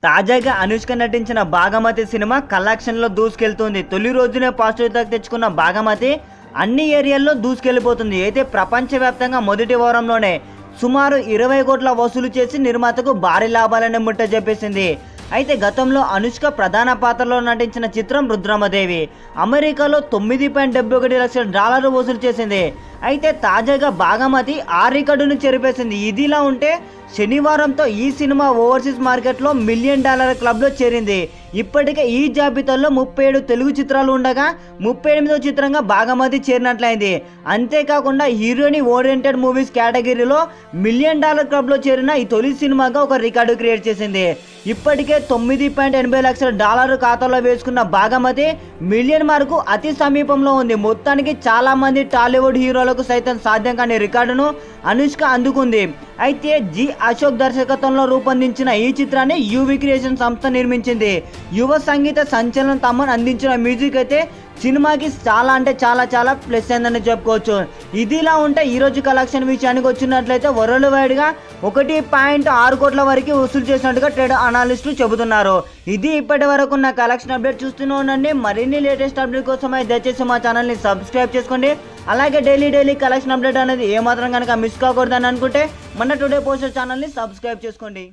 తాజాగా అనుష్క నటించిన భాగమతి సినిమా కలెక్షన్లో దూసుకెళ్తుంది. తొలి రోజునే పాజిటివ్ టాక్ తెచ్చుకున్న భాగమతి అన్ని ఏరియాల్లో దూసుకెళ్లిపోతుంది. అయితే ప్రపంచవ్యాప్తంగా మొదటి వారంలోనే సుమారు 20 కోట్ల వసూలు చేసి నిర్మాతకు భారీ లాభాలను ముట్ట చెప్పేసింది. అయితే గతంలో అనుష్క ప్రధాన పాత్రలో నటించిన చిత్రం రుద్రమదేవి అమెరికాలో $9.71 లక్షల వసూలు చేసింది. అయితే తాజాగా భాగమతి ఆ రికార్డును చెరిపేసింది. ఇదిలా ఉంటే శనివారంతో ఈ సినిమా ఓవర్సీస్ మార్కెట్లో $1 మిలియన్ క్లబ్లో చేరింది. ఇప్పటికే ఈ జాబితాలో 37 తెలుగు చిత్రాలు ఉండగా 38వ చిత్రంగా భాగమతి చేరినట్లయింది. అంతేకాకుండా హీరోయిన్ ఓరియంటెడ్ మూవీస్ కేటగిరీలో $1 మిలియన్ క్లబ్లో చేరిన ఈ తొలి సినిమాగా ఒక రికార్డు క్రియేట్ చేసింది. ఇప్పటికే $9.80 లక్షల ఖాతాలో వేసుకున్న భాగమతి మిలియన్ మార్కు అతి సమీపంలో ఉంది. మొత్తానికి చాలా మంది టాలీవుడ్ హీరోలకు సైతం సాధ్యం కాని రికార్డును అనుష్క అందుకుంది. అయితే జి అశోక్ దర్శకత్వంలో రూపొందించిన ఈ చిత్రాన్ని యువి క్రియేషన్ సంస్థ నిర్మించింది. యువ సంగీత సంచలనం తమన్ అందించిన మ్యూజిక్ అయితే సినిమాకి చాలా అంటే చాలా ప్లస్ అయిందని చెప్పుకోవచ్చు. ఇదిలా ఉంటే ఈరోజు కలెక్షన్ విషయానికి వచ్చినట్లయితే వరల్డ్ వైడ్గా 1.6 కోట్ల వరకు వసూలు చేసినట్టుగా ట్రేడ్ అనాలిస్టులు చెబుతున్నారు. ఇది ఇప్పటి వరకు ఉన్న కలెక్షన్ అప్డేట్ చూస్తూనే ఉండండి. మరిన్ని లేటెస్ట్ అప్డేట్ కోసమే దయచేసి మా ఛానల్ని సబ్స్క్రైబ్ చేసుకోండి. అలాగే డైలీ కలెక్షన్ అప్డేట్ అనేది ఏమాత్రం కనుక మిస్ కాకూడదని అనుకుంటే మన టుడే పోస్టర్ ఛానల్ని సబ్స్క్రైబ్ చేసుకోండి.